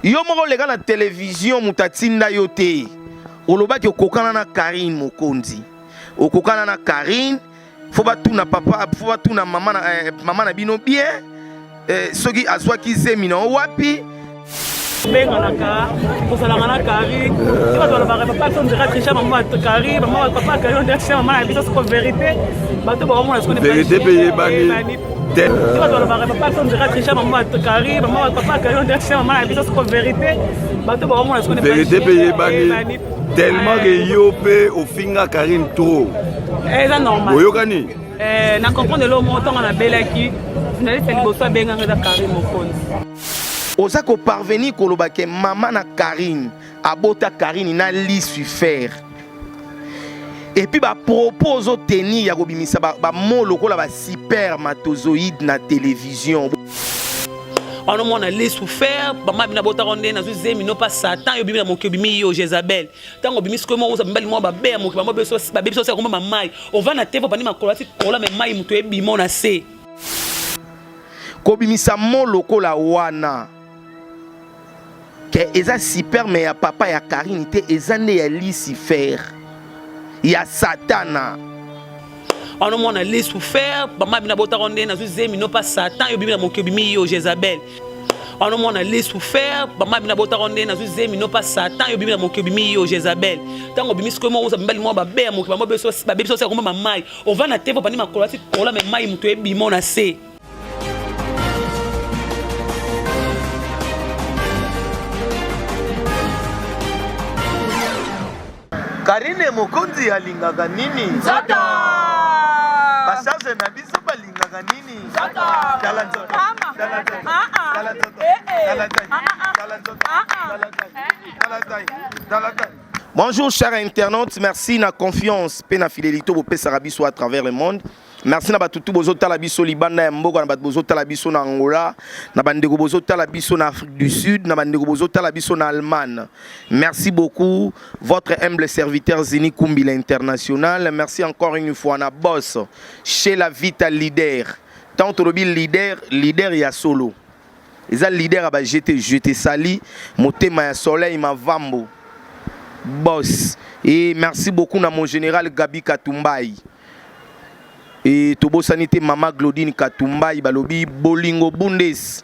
Yo moko lega na télévision mutatinda yo te. Olobaki okokana na Karine Mokonzi. Okokana na Karine, faut ba tuna papa, faut ba tuna maman na bino bien. Soki azwaki zemi na wapi? Benga naka, kosalanga na Karine. Tu vas ba papa ton dira tricher maman Karine, maman papa Karine on dirait que maman a dit ça c'est vérité. Bato ba mona ce qu'on est vérité payé bani. Tu vas ba papa ton dira tricher maman Karine, maman papa Karine on dirait que maman a dit ça c'est vérité. Bato ba mona ce qu'on est vérité payé bani. Tellement que yo pe au finga Karine trop. C'est normal. Oyokani. Na comprendre le montant on a belaki. Finaliste c'est liboso benga na Karine Mokonzi. Osako parvenir kolobake maman na Karine, abota Karine na lisu faire. Et puis ba propose tenir ya kobimisa ba moloko la ba spermatozoïde na télévision. On a mon lisu faire, maman bina bota ronde na zemi no pas Satan yo bimi na moke bimi yo Jezabel. Tango bimi sko mo mbali mo ba be moke maman beso ba beso se ko mamai. On va na tevo bani makolati kola me mai muto e bimo na se. Kobimisa moloko la wana. Que eza super mais ya papa ya Karine te eza ne ya Lucifer ya Satana. On a mon lisu faire, maman bina bota ronde na zemi no pas Satan yo bimi na moke bimi yo Jezabel. On a mon lisu faire, maman bina bota ronde na zemi no pas Satan yo bimi na moke bimi yo Jezabel. Tango bimi sko mo mbali mo ba be moke maman beso ba beso se ko mamai. On va na tevo bani makolati kola me mai muto e bimo na se. Karine Mokonzi alingaka nini? Nzoto! Basharge na biso balingaka nini? Nzoto! Tala nzoto. Tala nzoto. Tala nzoto. Tala nzoto. Bonjour chers internautes, merci na confiance pe na fidélité au Pesarabiso à travers le monde. Merci na batutu bozo tala biso Libanda ya Mbogo na bat bozo tala biso na Angola, na bandeko bozo tala biso na Afrique du Sud, na bandeko bozo tala biso na Allemagne. Merci beaucoup votre humble serviteur Zini Kumbila International. Merci encore une fois na boss chez la Vita Leader. Tant que leader ya solo. Eza leader aba jeté sali motema ya soleil ma vambo. Boss et merci beaucoup na mon général Gabi Katumbai. Et Tobo Sanité Mama Glodine Katumbai balobi Bolingo Bundes.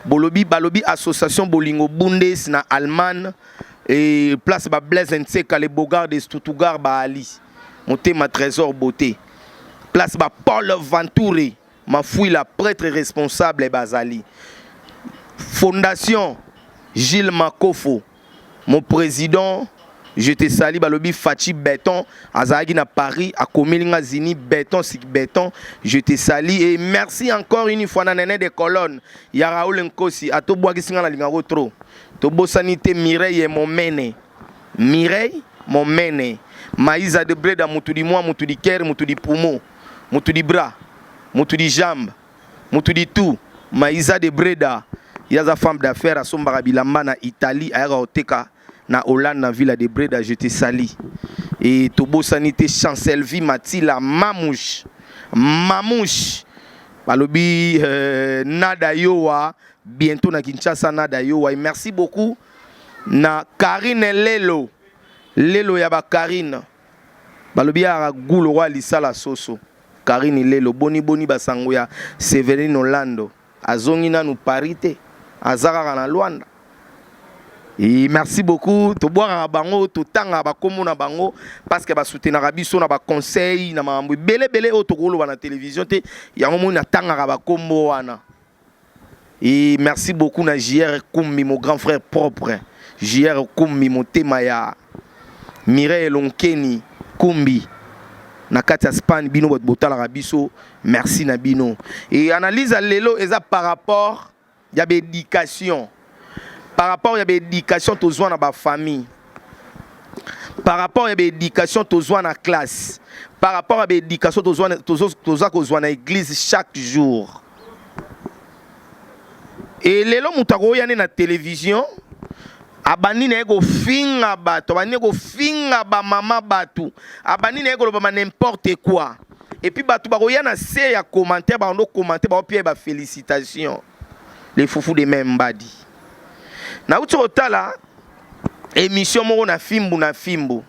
Balobi association Bolingo Bundes na Allemagne et place ba Blaise Nseka les Bogards de Stuttgart ba Ali. Monté ma trésor beauté. Place ba Paul Ventouré, ma fouille la prêtre responsable et Bazali. Fondation Gilles Makofo, mon président. Je te salue, balobi Fachi Béton, Azagi na Paris, à Komelinga Zini, Béton, Sik Béton, je te salue et merci encore une fois, Nané des colonnes, Yaraoul Nkosi, à Tobo Agisinga la Lingaro trop, Tobo Sanité Mireille et mon mene, Mireille, mon mene, Maïsa de Breda, Moutoudi moi, Moutoudi Ker, Moutoudi Poumon, Moutoudi bras, Moutoudi jambes, Moutoudi tout, Maïsa de Breda, Yaza femme d'affaires à Sombarabilamba na Italie, à Oteka. Na Hollande, na Villa de Breda, je te salue. Et Tobo Sanité, Chancelvi, Matila, Mamouche. Balobi, Nada Yowa, bientôt na Kinshasa, Nada Yowa. Et merci beaucoup. Na Karine Lelo. Lelo yaba Karine. Balobi, Ara Goulo, Lisa la Soso. Karine Lelo, Boni Basangoya, Séverine Orlando. Azongina nous parité. Azara na Luanda. Et merci beaucoup. To boire bango, to tanga ba komo na bango parce que ba soutenir biso na ba conseil na mambo belé o to kolo na télévision te ya ngomo na tanga ba kombo wana. Et merci beaucoup na JR Kumbi mon grand frère propre. JR Kumbi mon tema ya Mireille Lonkeni Kumbi na kati ya Espagne bino bot botala biso. Merci na bino. Et analyse à lelo eza par rapport ya éducation. Par rapport à l'éducation, tu as dans famille. Par rapport à l'éducation, tu as dans classe. Par rapport à l'éducation, tu as dans l'église chaque jour. Et les gens qui ont dans la télévision, abani na ego finga bato, abani ego finga ba mama bato, abani na ego ba n'importe quoi. Et puis bato ba na se ya commentaire, ba on commenter ba puis ba félicitations. Les foufous de même badi. Na uti kotala émission moko na fimbu.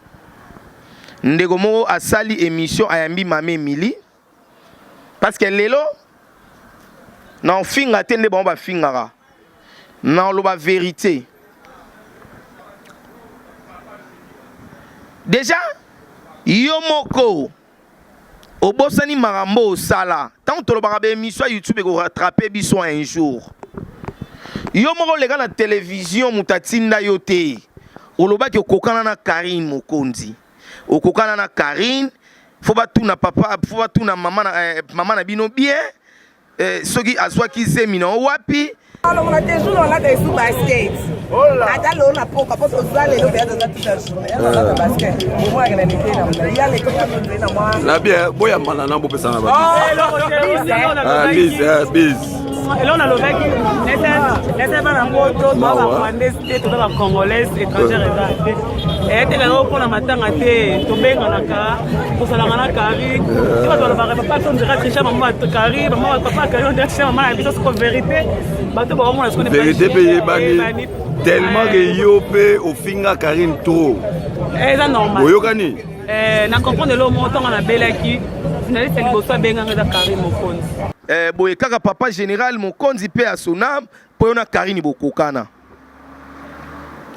Ndeko moko asali émission ayambi Mame Emily. Parce que lelo na finga te nde bon ba fingara. Na lo ba vérité. Déjà yo moko obosani marambo osala. Tant to lo ba émission YouTube ko rattraper biso un jour. Yo moko lega na télévision mutatinda yo te. Olobaki okokana na Karine Mokonzi. Okokana na Karine, faut pas tout na papa, faut pas tout na maman na bino bien. Soki azwaki zemina wapi. Alors on a des jours on a des sous basket. Adalo on a poka parce que ça les lobes de toute la journée. On a basket. Moi il y a des na il y a les copains na moi. Na bien boya manana bo pesa na ba. Oh, bis. Et là, on a le mec, laissez pas la moto, on va prendre tout dans la congolaise, étrangère et là, on prend la matin à thé, tomber dans la car, pour se la rendre carré. Tu vas le voir, papa, on dirait que maman carré, maman, papa, carré, on dirait que maman a dit ça, c'est vérité. Bateau, on a ce qu'on est vérité payé, bani. Tellement que yo pe au finga Karine trop. C'est normal. Oyokani. Na comprendre le montant on a belaki, finaliste c'est liboso benga ngeza Karine Mokonzi. Boye kaka papa général Mokonzi pe a sonam po na Karine bokokana.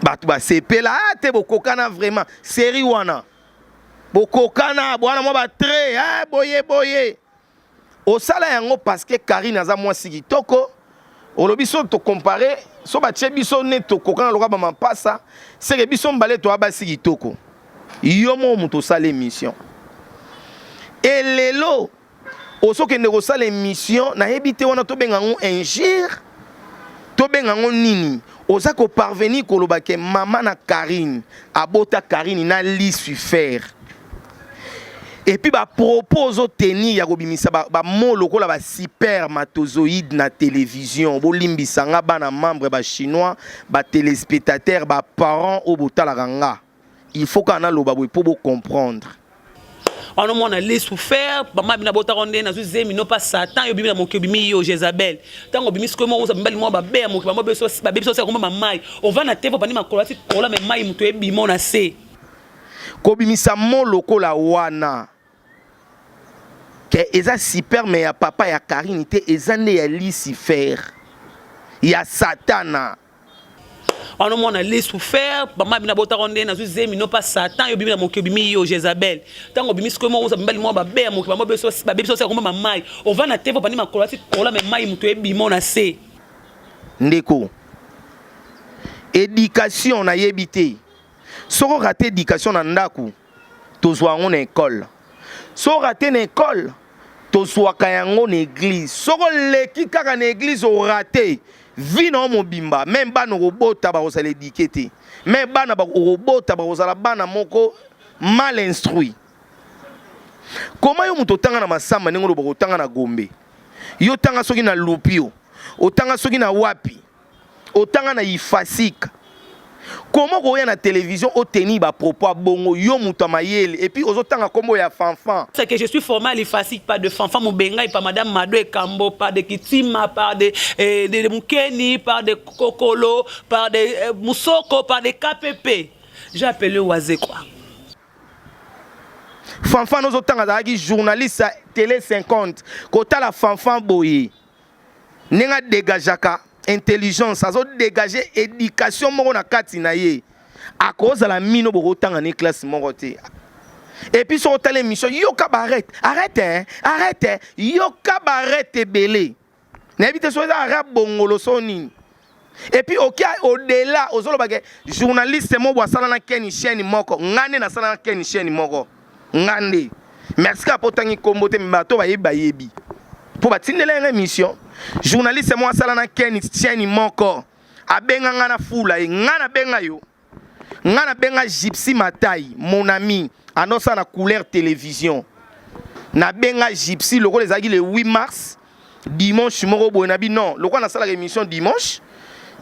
Batu ba sepela te bokokana vraiment série wana. Bokokana bwana mo ba très boye. Osala yango parce que Karine aza mwasi kitoko. Olobi so to comparer so ba tche biso ne to kokana loka ba mapasa, c'est que biso mbale to abasi kitoko. Yo mo muto sala émission. Et lelo oso ke ndeko sala émission na hebite wana to benga ngo ingir to benga ngo nini oza ko parvenir ko lobake mama na Karine abota Karine na lisu faire. Et puis ba propose tenir ya kobimisa ba molo ko la ba spermatozoïde na télévision bo limbisa nga bana membre ba chinois ba téléspectateurs ba parents au botala ranga. Il faut qu'on a le babou pour comprendre. On a mon allé souffert, maman bina bota ronde na zemi no pas Satan yo bimina moke bimi yo Jezabel. Tango bimi ce que moi ça mbali moi ba be moke ba beso ba beso ça comme mamai. On va na tevo bani makola ti kola me mai muto e bimo na se. Ko bimisa mon lokola wana. Que eza super mais ya papa ya Karine te eza ne ya Lucifer. Ya Satana. On a mon allé souffert, maman bina bota ronde na zemi no pas Satan yo bimina moke bimi yo Jezabel. Tango bimi ce que moi ça mbali moi ba be moke ba beso ça comme mamai. On va na tevo bani makola ti kola me mai muto e bimo na se. Ndeko. Éducation na yebité. Soko raté éducation na ndaku. Tozwa ngo na école. Soko raté na école. Tozwa kayango na église. Soko leki kaka na église o raté. Vino mobimba. Même bana robota ba osala éduquer. Même bana ba robota ba osala bana moko mal instruit. Comment yo muto tanga na masamba ningo bo tanga na Gombe. Yo tanga soki na Lupio. Otanga soki na wapi. Otanga na Ifasika. Comment koya na télévision oteni ba propos bongo yo muta mayele et puis ozotanga kombo ya fanfan. C'est que je suis formé à l'Ifasik, pas de fanfan Mubenga, pas madame Mado et Kambo, pas de Kitima, pas de Mukeni, pas de Kokolo, pas de Moussoko, pas de KPP. J'ai appelé Oazé quoi. Fanfan ozotanga zaki journaliste télé 50 kota la fanfan boye. Nenga dégajaka intelligence, azo dégager éducation moko na kati na ye. À cause de la mino boko tanga ni classe moko te. Et puis sur telle émission, yo kabaret, arrête, yo kabaret belé. N'habite soit arabe bongolo soni. Et puis au-delà, ozolo bagé journaliste mo bwa sala na keni chaîne moko, ngane na sala na keni chaîne moko. Ngande. Merci ka potangi kombote mbato ba yebi. Pour batindela une émission, journaliste moi sala na keni chaîne moko. Abenga ngana fula ngana benga yo. Ngana benga Gypsy Matai, mon ami, annonce na couleur télévision. Na benga Gypsy loko les agi le 8 mars dimanche moko boy na bi non, loko na sala émission dimanche.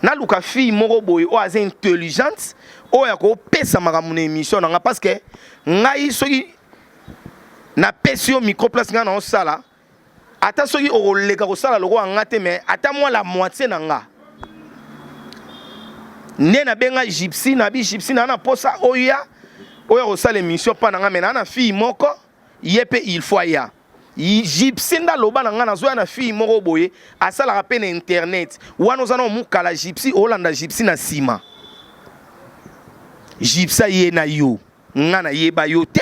Na luka fille moko boy o aze intelligente, o ya ko pesa makamuna émission nga parce que ngai soki na pesio microplace nga na sala. Ata soki o leka ko sala loko ngate mais ata moi la moitié na nga. nde na benga gypsy na bi gypsy na posa oya osala émission pa na nga mena na fille moko yepe il faut ya gypsy nda loba na nga na zoya na fille moko boye asala ka pe na internet wana ozana omukala gypsy olanda gypsy na sima gypsy ye na yo nga na yeba yo te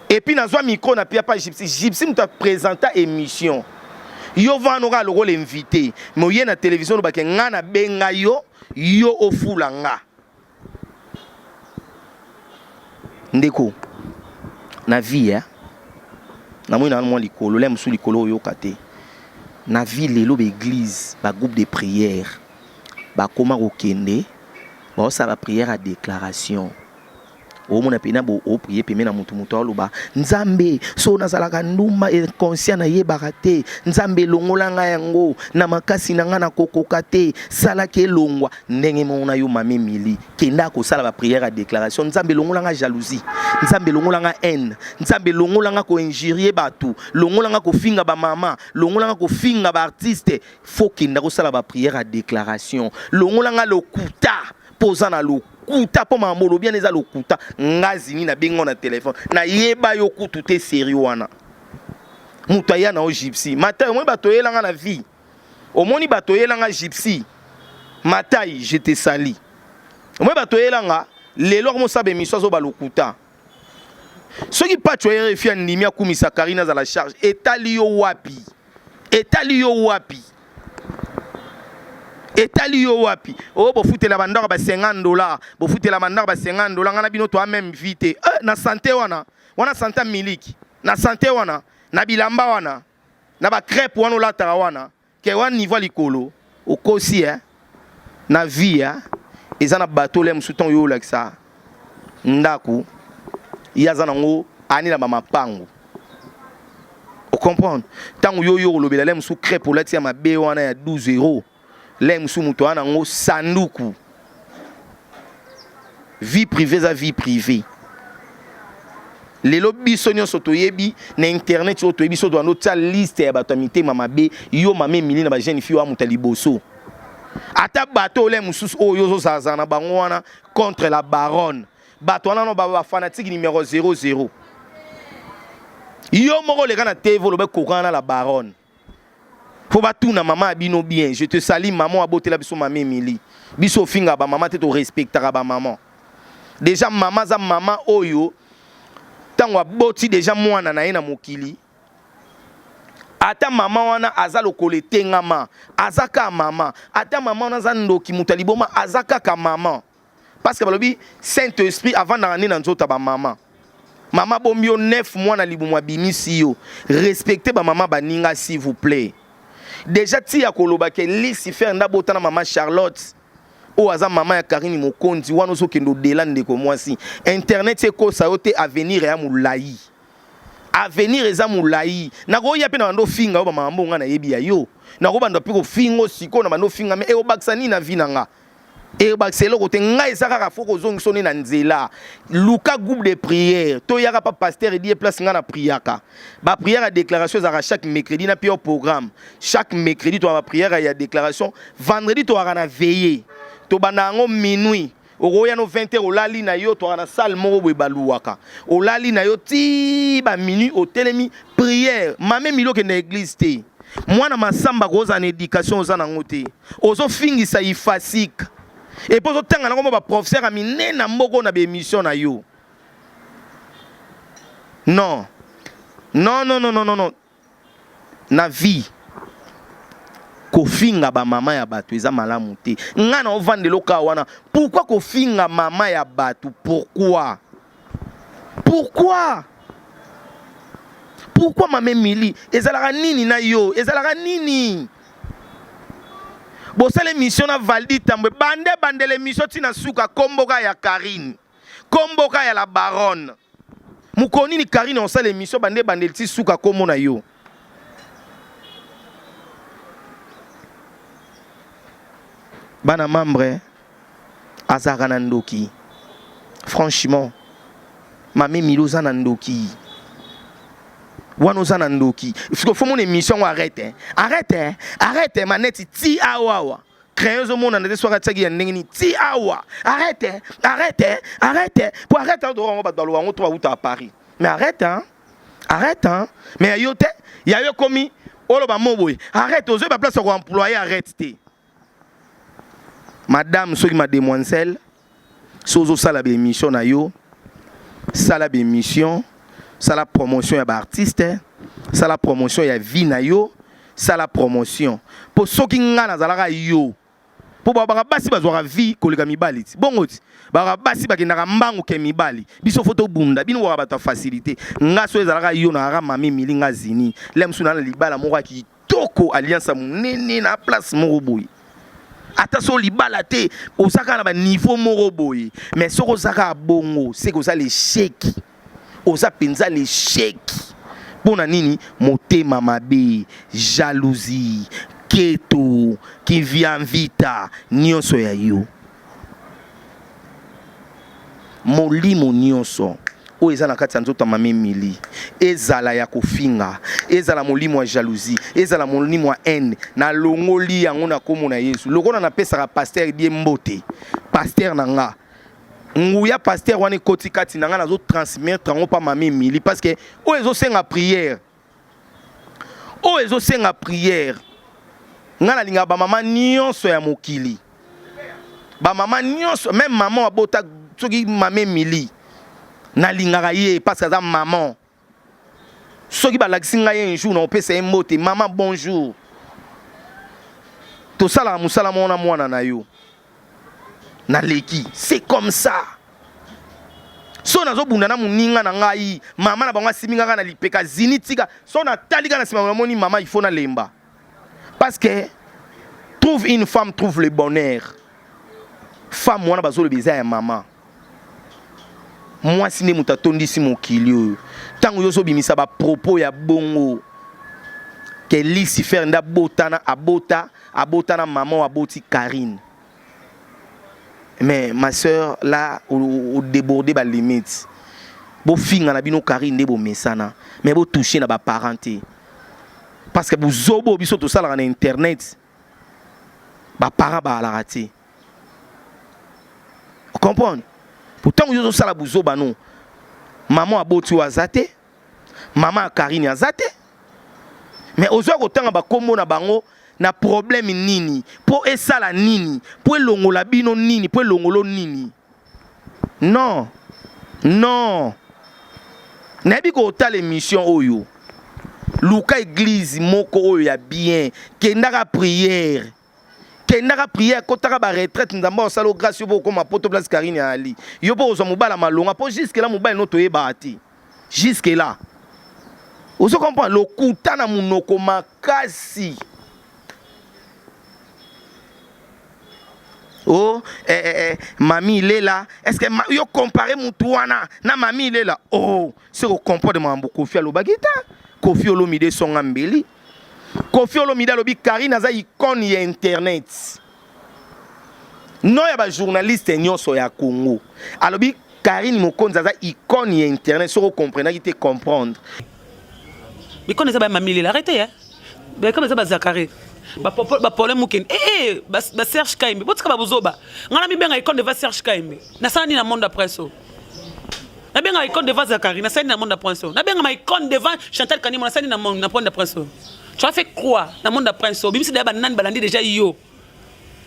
et puis na zoa micro na pia pa gypsy muta présenta émission yo vanoka loko l'invité mais oye na télévision lo bake nga na benga yo ofula nga ndeko na vie na moi na moi likolo lem sou likolo yo kate na vie lelo be église ba groupe de prière ba koma kokende ba sa ba prière à déclaration o mona pena bo o prier peme na mutu aloba nzambe so nazalaka nduma inconscient na yebaka te nzambe longola nga yango na makasi na nga na kokoka te sala ke longwa ndenge mona yo mame mili kenda ko sala ba prière à déclaration nzambe longola nga jalousie nzambe longola nga haine nzambe longola nga ko injurier batu longola nga ko finga ba mama longola nga ko finga ba artiste faut kenda ko sala ba prière à déclaration longola nga lokuta posa na lo kuta po mamolo bien eza lokuta ngazini na bengo na téléphone na yeba yo kutu te sérieux wana mutu aya na o gypsy matai omoni bato oyelanga na vie omoni bato oyelanga gypsy matai je te sali omoni bato oyelanga lelo komosaba émission azoba lokuta soki pacho oyerefi andimi akumisa karine aza la charge etali yo wapi etali yo wapi o bofutela bandaka ba $50 bofutela bandaka ba $50 ngana bino to même vite na santé wana santé miliki na santé wana na bilamba wana na ba crêpe wana latara wana ke wana niveau likolo okosi na vie eza na bateau le musuton yo laksa ndaku yaza nango ani na ba mapango o comprendre tango yo lobela le musu crêpe olati ya mabe wana ya €12 l'aime sous mouton en sanduku vie privée à vie privée les lobbies sonyo soto yebi na internet soto yebi soto notre liste ya batamité mama be yo mame mili na ba jeune fille wa mutaliboso ata bato l'aime sous oyo zo sazana bango wana contre la baronne bato wana no ba fanatique numéro 00 yo moko le kana tevo lobe kokana la baronne. Faut pas tout na maman bino bien. Je te salue maman abote la biso mamé mili. Biso finga ba maman te to respectera ba maman. Déjà maman za maman oyo tango aboti déjà mwana na ye na mokili. Ata maman wana aza lokole tengama, azaka maman. Ata maman wana za ndoki mutaliboma azaka ka maman. Parce que balobi Saint-Esprit avant na nani na nzota ba maman. Maman bombio 9 mois na libumwa bimisi yo. Respectez ba maman baninga s'il vous plaît. Déjà tia koloba ke Lucifer ndabota na maman Charlotte o aza maman ya Karine Mokonzi wana so kendo delande ko mwasi internet c'est ko sa yote avenir ya mulai avenir eza mulai na ko ya pe na ndo finga ba mambo nga na yebi ya yo na ko bando pe ko fingo siko na bando finga me e o baksani na vinanga e bakselo ko te nga ezaka ka foko zongi soni na nzela luka groupe de prière to yaka pa pasteur et die place nga na priaka ba prière à déclaration à chaque mercredi na pio programme chaque mercredi to ba prière à déclaration vendredi to na veiller to banango minuit okoya no 20h olali na yo to na salle moko boy baluwaka olali na yo ti ba minuit au telemi prière mame milo ke na église te mwana masamba ko za na éducation za na ngote ozo fingisa ifasika et pour autant on a ba professeur a miné na moko na be émission na yo non na vie ko finga ba mama ya batu eza malamu te ngana ovande loka wana pourquoi ko finga mama ya batu pourquoi mame mili ezalaka nini na yo ezalaka nini bosale mission na Valdi Tambwe bande l'émission tina suka komboka ya Karine komboka ya la baronne mukoni ni Karine on sale émission bande ti suka komo na yo bana membre azaka na ndoki franchement mame miloza na ndoki wanoza na ndoki il faut mon émission arrête maneti ti awawa crayon zo mona na soka tsaki ya ndengeni ti awa arrête pour arrête on va dans le wango toi à Paris mais arrête mais yo te ya yo komi olo ba moboy arrête ozo ba place ko employé arrête te madame soki ma demoiselle sozo sala be émission na yo sala be émission sala promotion ya ba artiste sala promotion ya vie na yo sala promotion pour soki nga na zalaka yo pour ba basi bazwa vie koleka mibali bongo ti ba basi bakendaka mbangu ke mibali biso photo bunda bino wa bata facilité nga so ezalaka yo na ra mami milinga zini lemsu na libala moko ki toko alliance munene na place moko boy ata so libala te osaka na ba niveau moko boy mais soko saka bongo c'est que ça l'échec osa penza l'échec pona nini motema mabe jalousie keto qui vient vita nyonso ya yo molimo nyonso o ezala kati ya nzoto mame mili ezala ya kofinga ezala molimo ya jalousie ezala molimo ya haine na longoli yango na komo na Yesu lokola na pesaka pasteur die mbote pasteur nanga nguya pasteur wana koti kati nanga nazo transmettre ngo pa mame mili parce que o ezo senga prière nga na linga ba mama nyonso ya mokili ba mama nyonso même maman abota soki mame mili na linga ye parce que za maman soki ba laksinga ye un jour na opesa emote maman bonjour to sala musala mona mwana na yo na leki c'est comme ça so nazo bunda na muninga na ngai mama na bango siminga na lipeka zinitika so na talika na sima moni mama il faut na lemba parce que trouve une femme trouve le bonheur femme wana bazo le bizarre maman moi sine mutatondi si mokili tango yo so bimisa ba propos ya bongo que Lucifer nda botana abota na maman aboti Karine mais ma sœur là au déborder ba limite bo finga na bino Karine ndebo mesana mais bo toucher na ba parenté parce que vous zobo biso to sala na internet ba para ba la raté vous comprenez pourtant vous sala buzoba non maman aboti wazate maman Karine azate mais ozo ko tanga ba kombo na bango na problème nini po esala nini po longola bino nini po longolo nini non nabi ko ta l'émission oyo luka église moko oyo ya bien kendaka prière kotaka ba retraite nzamba osalo grâce yo ko ma poto place Karine ali yo po ozo mobala malonga po jusque là mobile no toyeba ati jusque là ozo comprendre le kutana munoko makasi oh mami il est là est-ce que yo comparer mutuana na mami il est là oh c'est au comportement de Kofi Alobagita Kofi Olomide songa mbeli Kofi Olomide lobi Karine aza icône ya internet non ya ba journaliste nyonso ya Congo alobi Karine Mokonzi aza icône ya internet so comprendre qui te comprendre mais quand ça ba mami il est arrêté hein mais comme ça ba Zakari ba problème muken ba Serge Kaimbe botika ba buzoba ngana mi benga icône de Serge Kaimbe na sani na monde après ça na benga icône devant Zakari na sani na monde après ça na benga ma icône devant Chantal Kanimo na sani na monde après ça tu as fait quoi na monde après ça bimisi da ba nan balandi déjà yo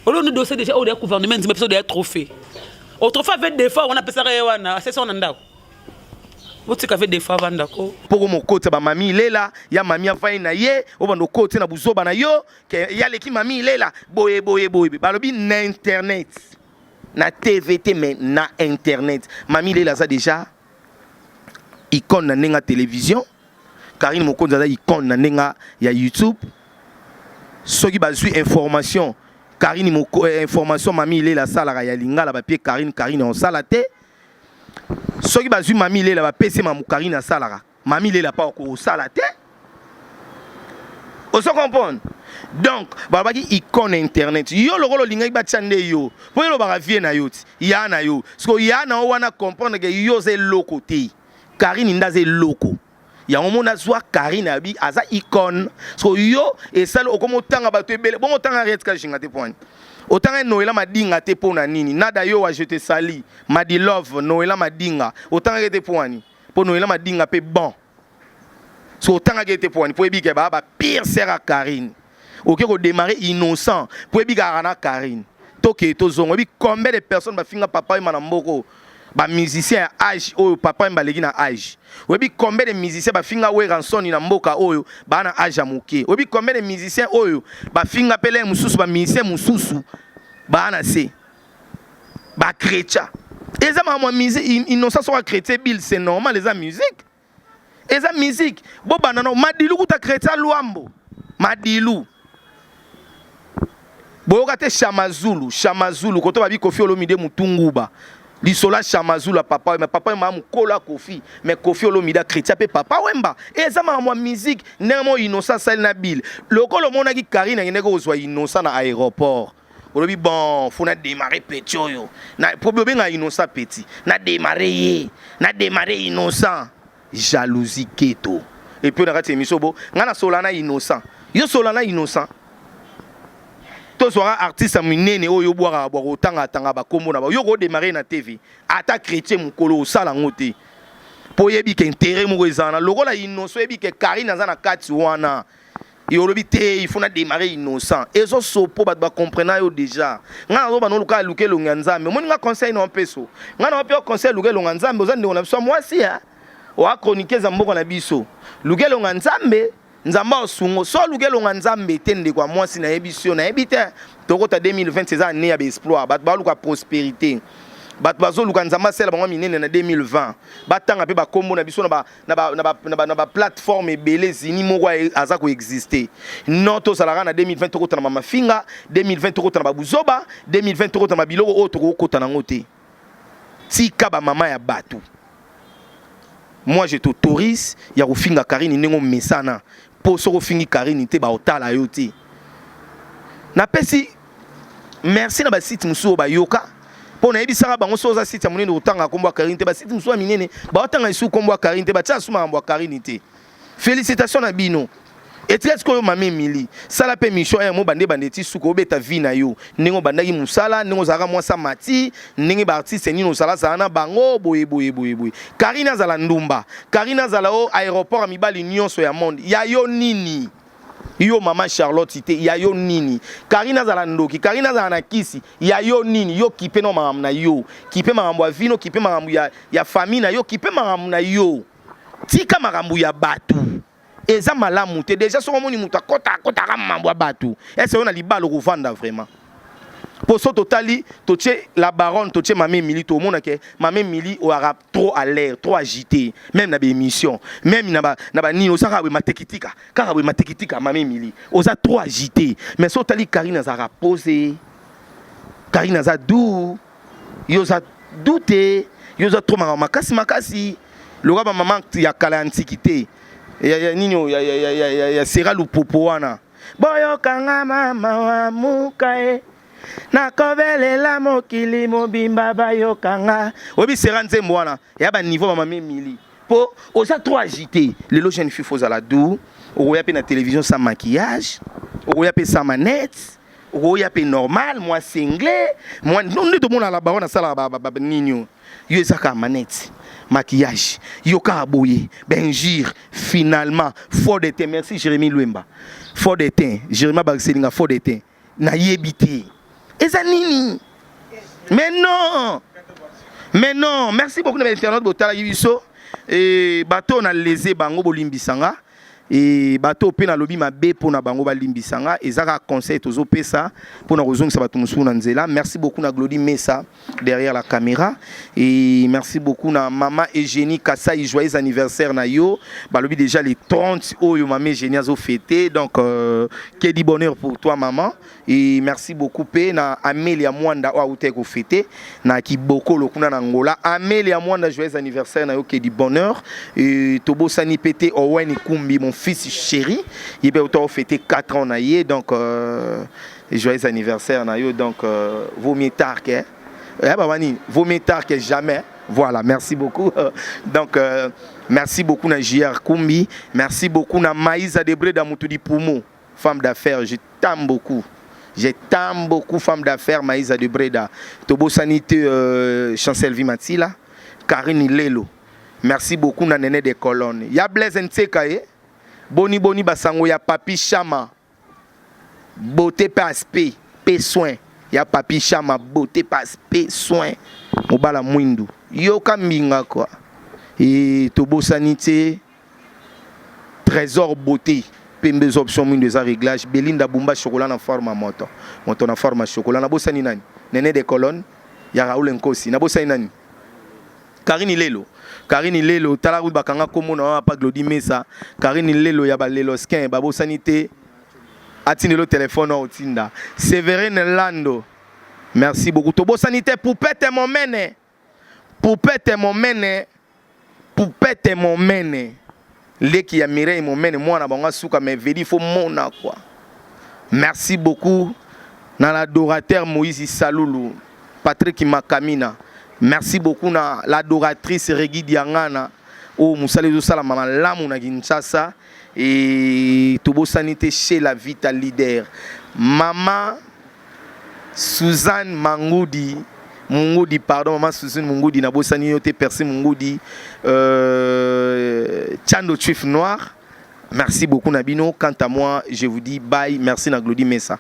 olo nous dossier déjà au gouvernement mais personne de trophée autrefois avec des fois on a pensé wana c'est ça on ndako botika avec des fois vandako pour mon côté ba mami il est là ya mami afai na ye o bando côté na buzoba na yo que ya leki mami il est là boye balobi na internet na TVT mais na internet mami il est là ça déjà icône na nenga télévision Karine Mokonzi za icône na nenga ya YouTube soki bazui information Karine information mami il est là ça la ya lingala ba pied Karine on sala te soki bazui mami il est là ba PC mamu Karine salara mami il est là pas ko sala te on se comprend donc babaki icône internet yo lokolo linga ba tchande yo po yo ba vie na yo ya na yo parce que ya na wana comprendre que yo c'est loko te Karine ndaze loko ya omona zwa Karine abi aza icône parce que yo et ça okomo tanga ba to ebele bon tanga ret ka jinga te point Autant Noël madinga te pona nini. Nada yo wa je te sali. Madi love Noël madinga. Autant que te poani. Pour Noël madinga pe bon. So autant que te poani. Pour ebike ba pire sera Karine. OK ko démarrer innocent. Pour ebike arana Karine. Toke to zongo bi combien de personnes ba finga papa et manamboko. Ba musicien âge oyo papa mbalegi na âge. Webi combien de musiciens ba finga we ranson na mboka oyo ba na âge amuke. Webi combien de musiciens oyo ba finga pele mususu ba musicien mususu ba na se. Ba chrétien. Eza ma musique innocent soit chrétien bil c'est normal les musique. Eza musique. Bo banana madilu kuta chrétien luambo. Madilu. Boyoka te Chamazulu koto babi Kofi Olomide Mutunguba. Lisola Chamazulu papa mais papa m'a mukola Kofi mais Kofi Olomide chrétien pe papa wemba. Eza ma musique némo innocent sel na bil. Lokolo mona ki Karine ngene ko zwa innocent na aéroport. Olobi bon, faut na démarrer petit yo. Na problème nga innocent petit. Na démarrer innocent. Jalousie keto. Et puis on a raté misobo, ngana solana innocent. Yo solana innocent. To soira artiste minene oyo boira boira tanga ba kombo na ba. Yo go démarrer na TV. Ata chrétien mukolo sala ngote. Po yebi ke intérêt mo ezana. Logo la innocent yebi ke Karine za na kati wana. Il faut démarrer innocent. Et ça, sopo ba comprendre yo déjà. Nga zo ba no luka luke lo nganzambe. Mo nga conseil no peso. Nga no pe conseil luke lo nganzambe ozande na biso moi si ha. O a chroniquer za mboko na biso. Luke lo nganzambe nzamba osungo. So luke lo nganzambe tende kwa moi si na ebiso na ebite. Tokota 2020 c'est année ya exploit. Ba luka prospérité. Bat bazo luka nzamba sela bango minene na 2020 batanga pe ba kombo na biso na ba plateforme ebele zini moko aza ko exister non to salara na 2020 tokota na mama finga 2020 tokota na babuzoba 2020 tokota na biloko o tokota na ngote tika ba mama ya batu. Moi je t'autorise ya ko finga Karine nengo mesana po so ko fingi Karine te ba otala yo te na pesi merci na ba site muso ba yoka. Pour na ebisanga bango soza site munene utanga kombo Karine te ba site muso minene ba otanga isu kombo Karine te ba tia suma mbo Karine te. Félicitations na bino. Et est-ce que mama Emily sala pe mission mo bande bandeti suko obeta vie na yo ningo bandaki musala ningo zaka mwasa mati ningi ba artiste nino sala sana bango boye. Karine azala ndumba Karine azala o aéroport amibali nyonso ya monde ya yo nini. Yo mama Charlotte ite ya yo nini. Karine azala ndoki Karine azala na kisi ya yo nini. Yo kipe no marambu na yo kipe marambu ya vino kipe marambu ya famille na yo kipe marambu na yo tika marambu ya batu eza malamu te déjà so moni muta kota marambu ya batu est-ce on a libalo ko vanda vraiment pour so totali toche la baronne toche mama Emily to mona ke mama Emily o ara trop à l'air trop agité même na ba émission même na ba nino saka we matekitika kaka we matekitika mama Emily oza trop agité mais so tali Karine azara posé Karine aza dou yo za douté yo za trop makasi le roi maman ya kala antiquité ya nino ya sera lu popo wana boyo kanga mama wa mukae na kovele la mokili mobimba bayokanga obi sera nzembo wana ya ba niveau mama Emily po oza trop agité les jeune fille faut la dou oya pe na télévision sans maquillage oya pe sans manette oya pe normal moi singlé moi non de mon la ba wana sala ba ninyo yo ezaka manette maquillage yoka aboye benjir finalement fort de teint merci Jérémy Luemba fort de teint Jérémy Bagselinga fort de teint na yebité eza nini mais non merci beaucoup na internet botala yibiso et bateau na lésé bango bolimbisanga et bateau pe na lobi mabe pona bango balimbisanga ezaka conseil tozo pesa pona kozongisa bato musu na nzela. Merci beaucoup na Glody Mesa derrière la caméra et merci beaucoup na maman Eugénie Kassai joyeux anniversaire na yo balobi déjà les 30 oyo maman Eugénie azo fêté donc que du bonheur pour toi maman et merci beaucoup pe na Amélia Mwanda o outé ko fêté na Kiboko lokuna na Angola Amélia Mwanda joyeux anniversaire na yo que du bonheur et tobo sani pété Owen Kumbi mon fils chéri, il peut fêter 4 ans naïe donc joyeux anniversaire naïe donc vaut mieux tard que vaut mieux tard que jamais. Voilà, merci beaucoup. Donc merci beaucoup na JR Kumbi, merci beaucoup na Maïsa Debré da Mutudi Poumo, femme d'affaires, je t'aime beaucoup. J'ai tant beaucoup de femmes d'affaires, Maïsa de Breda, Tobo Sanité, Chancel Vimatila, Karine Lelo. Merci beaucoup, Nané des colonnes. Ya Blaise Ntekaye, Boni Boni Basango, ya Papi Chama, beauté passe-paix, paix soin. Ya Papi Chama, beauté passe-paix, soin. Mobala Mwindu. Yo Kambinga quoi. Et Tobo Sanité, Trésor Beauté. Pembes options de réglage. Belinda Bumba chocolat en forme à moto. Moto en forme à chocolat. Na bossa ni nani. Néné des colonnes. Ya Raoul Nkosi. Na bossa ni nani. Karine Lelo. Karine Lelo. Talarout bakanga komo na pas Glody Mesa. Karine Lelo ya ba Lelo skin. Babo sanité. Atine le téléphone au Tinda. Séverine Lando. Merci beaucoup. Tobo sanité poupette mon mène. Poupette mon mène. Poupette mon mène. Leki ya Mireille mon mène moi na banga souka mais vedi faut mona quoi. Merci beaucoup na l'adorateur Moïse Saloulou, Patrick Makamina. Merci beaucoup na l'adoratrice Regi Diangana o musale zo sala mama lamu na Kinshasa et Tobo Sanité chez la Vita Leader. Maman Suzanne Mangoudi Mungudi, pardon, maman Suzanne Mungudi, Nabosani Yote Percy Mungudi, Tchando Chief Noir. Merci beaucoup Nabino. Quant à moi, je vous dis bye. Merci na Glody Mesa.